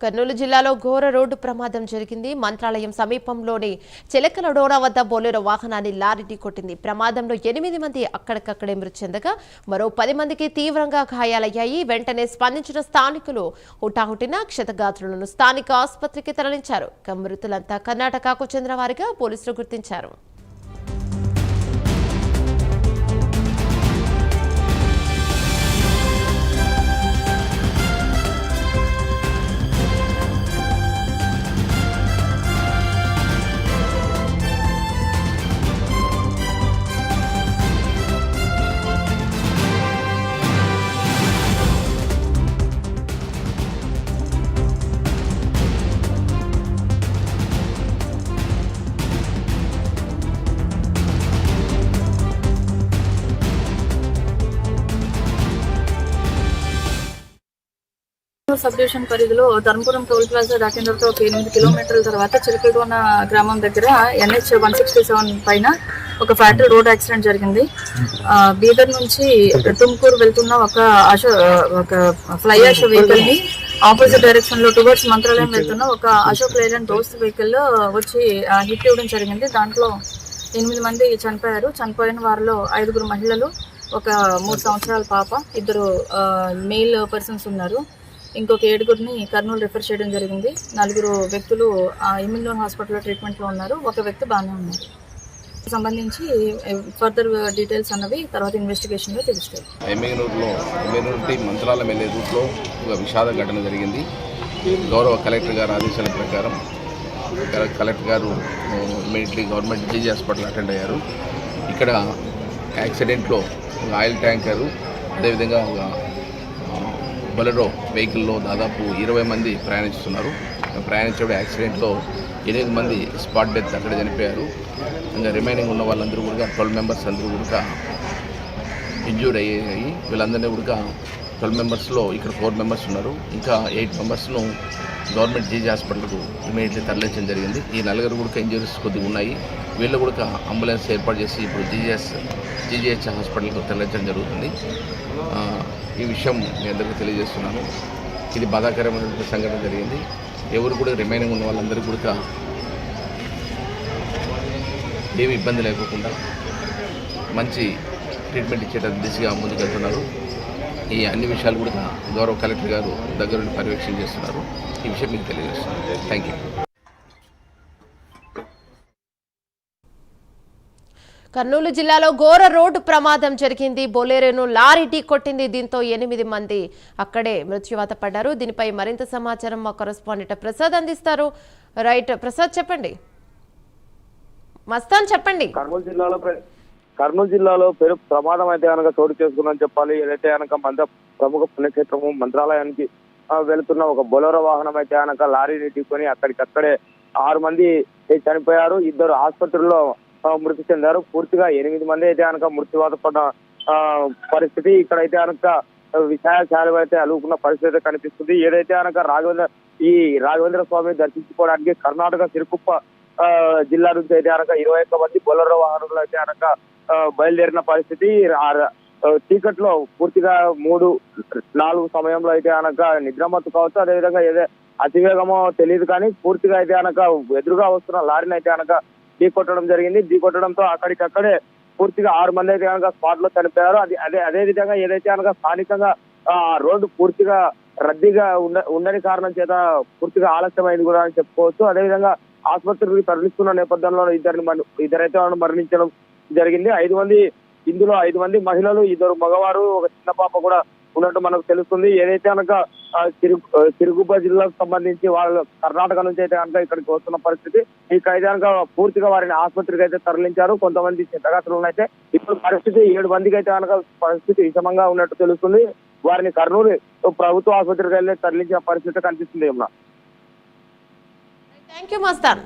కర్నూలు జిల్లాలో ఘోర రోడ్డు ప్రమాదం జరిగింది. మంత్రాలయం సమీపంలోని చిలకలడోన వద్ద బొలెరో వాహనాన్ని లారీ ఢీకొట్టింది. ప్రమాదంలో 8 మంది అక్కడికక్కడే మృతి చెందగా మరో 10 మందికి తీవ్రంగా గాయాలయ్యాయి. వెంటనే స్పందించిన స్థానికులు హుటాహుటిన క్షతగాత్రులను స్థానిక ఆసుపత్రికి తరలించారు. మృతులంతా కర్ణాటకకు చెందిన వారిగా పోలీసులు గుర్తించారు. సబ్ డివిజన్ పరిధిలో ధర్మపురం టోల్ ప్లాజా దాటిన తర్వాత ఒక 8 కిలోమీటర్ల తర్వాత చిలకడోన గ్రామం దగ్గర NH 167 పైన ఒక ఫ్యాక్టరీ రోడ్ యాక్సిడెంట్ జరిగింది. బీదర్ నుంచి తుమ్కూరు వెళ్తున్న ఒక ఫ్లై యాష్ వెహికల్ ని ఆపోజిట్ డైరెక్షన్ లో టువర్డ్స్ మంత్రాలయం వెళ్తున్న ఒక అశోక్ లేలాండ్ దోస్త్ వెహికల్ లో వచ్చి హిట్ ఇవ్వడం జరిగింది. దాంట్లో 8 మంది చనిపోయారు. చనిపోయిన వారిలో 5 మహిళలు, ఒక 3 సంవత్సరాల పాప, 2 మేల్ పర్సన్స్ ఉన్నారు. ఇంకొక 7 కర్నూలు రిఫర్ చేయడం జరిగింది. 4 వ్యక్తులు ఇమ్యూన్ హాస్పిటల్లో ట్రీట్మెంట్లో ఉన్నారు. ఒక వ్యక్తి బాగానే ఉన్నారు. సంబంధించి ఫర్దర్ డీటెయిల్స్ అన్నవి తర్వాత ఇన్వెస్టిగేషన్లో తెలుస్తాయి. ఎమ్మెల్యేనుంటి మంత్రాలయం వెళ్ళే రూట్లో ఒక విషాద ఘటన జరిగింది. గౌరవ కలెక్టర్ గారు ఆదేశాల ప్రకారం కలెక్టర్ గారు immediately government GG hospital attend అయ్యారు. ఇక్కడ యాక్సిడెంట్లో ఒక ఆయిల్ ట్యాంకరు, అదేవిధంగా ఒక బొలెరో వెహికల్లో దాదాపు 20 మంది ప్రయాణిస్తున్నారు. ప్రయాణించే యాక్సిడెంట్లో 8 మంది స్పాట్ డెత్ అక్కడ చనిపోయారు. ఇంకా రిమైనింగ్ ఉన్న వాళ్ళందరూ కూడా 12 మెంబర్స్ అందరూ కూడా ఇంజూర్డ్ అయ్యాయి. వీళ్ళందరినీ కూడా 12 మెంబర్స్లో ఇక్కడ 4 మెంబర్స్ ఉన్నారు. ఇంకా 8 మెంబర్స్ను గవర్నమెంట్ జీజీ హాస్పిటల్కు ఇమీడియట్లీ తరలించడం జరిగింది. ఈ 4 కూడా ఇంజరీస్ కొద్దిగా ఉన్నాయి. వీళ్ళు కూడా అంబులెన్స్ ఏర్పాటు చేసి ఇప్పుడు జీజీహెచ్ హాస్పిటల్కు తరలించడం జరుగుతుంది. ఈ విషయం మీ అందరికీ తెలియజేస్తున్నాను. ఇది బాధాకరమైన సంఘటన జరిగింది. ఎవరు కూడా రిమైనింగ్ ఉన్న వాళ్ళందరికీ కూడా ఏమి ఇబ్బంది లేకుండా మంచి ట్రీట్మెంట్ ఇచ్చేట దిశగా ముందుకెళ్తున్నారు. ఈ అన్ని విషయాలు కూడా గౌరవ కలెక్టర్ గారు దగ్గరుండి పర్యవేక్షణ చేస్తున్నారు. ఈ విషయం మీకు తెలియజేస్తున్నాను. Thank you. కర్నూలు జిల్లాలో ఘోర రోడ్డు ప్రమాదం జరిగింది. బొలెరోను లారీ ఢీకొట్టింది. దీంతో 8 మంది అక్కడే మృత్యువాత పడ్డారు. దీనిపై మరింత సమాచారం మా కరెస్పాండెంట్ ప్రసాద్ అందిస్తారు. రైట్ ప్రసాద్, చెప్పండి. మస్తాన్ చెప్పండి. కర్నూలు జిల్లాలో పెను ప్రమాదం అయితే కనుక చోటు చేసుకుందని చెప్పాలి. ఏదైతే కనుక ప్రముఖ పుణ్యక్షేత్రము మంత్రాలయానికి వెళుతున్న ఒక బొలెరో వాహనం అయితే కనుక లారీని ఢీకొని అక్కడికక్కడే 6 మంది చనిపోయారు. 2 ఆసుపత్రుల్లో మృతి చెందారు. పూర్తిగా 8 మంది అయితే కనుక మృత్యువాత పడ్డ పరిస్థితి. ఇక్కడైతే కనుక విషయాలు అయితే అలుగుకున్న పరిస్థితి అయితే కనిపిస్తుంది. ఏదైతే కనుక రాఘవేంద్ర స్వామిని దర్శించుకోవడానికి కర్ణాటక సిరికుప్ప జిల్లా నుంచి అయితే కనుక 21 మంది బొలెరో వాహనంలో అయితే కనుక బయలుదేరిన పరిస్థితి. చీకట్లో పూర్తిగా 3-4 సమయంలో అయితే కనుక నిద్రమత్తు కావచ్చు, అదేవిధంగా అతివేగమో తెలియదు కానీ పూర్తిగా అయితే కనుక ఎదురుగా వస్తున్న లారీని అయితే కనుక ఢీకొట్టడం జరిగింది. ఢీకొట్టడంతో అక్కడికక్కడే పూర్తిగా 6 మంది అయితే కనుక స్పాట్ లో చనిపోయారు. అదే విధంగా ఏదైతే కనుక స్థానికంగా రోడ్డు పూర్తిగా రద్దీగా ఉండని కారణం చేత పూర్తిగా ఆలస్యమైంది కూడా అని చెప్పుకోవచ్చు. అదేవిధంగా ఆసుపత్రికి తరలిస్తున్న నేపథ్యంలో ఇద్దరైతే మరణించడం జరిగింది. 5 మంది, ఇందులో 5 మంది మహిళలు, 2 మగవారు, ఒక చిన్న పాప కూడా ఉన్నట్టు మనకు తెలుస్తుంది. ఏదైతే కనుక సిరుగుబ్బ జిల్లాకు సంబంధించి వాళ్ళు కర్ణాటక నుంచి అయితే కనుక ఇక్కడికి వస్తున్న పరిస్థితి. ఇక్కడైతే కనుక పూర్తిగా వారిని ఆసుపత్రికి అయితే తరలించారు. కొంతమంది క్షతగాత్రులు అయితే ఇప్పుడు పరిస్థితి 7 మందికి అయితే కనుక పరిస్థితి విషమంగా ఉన్నట్టు తెలుస్తుంది. వారిని కర్నూలు ప్రభుత్వ ఆసుపత్రికి వెళ్ళి తరలించిన పరిస్థితి కనిపిస్తుంది. Thank you Mastan.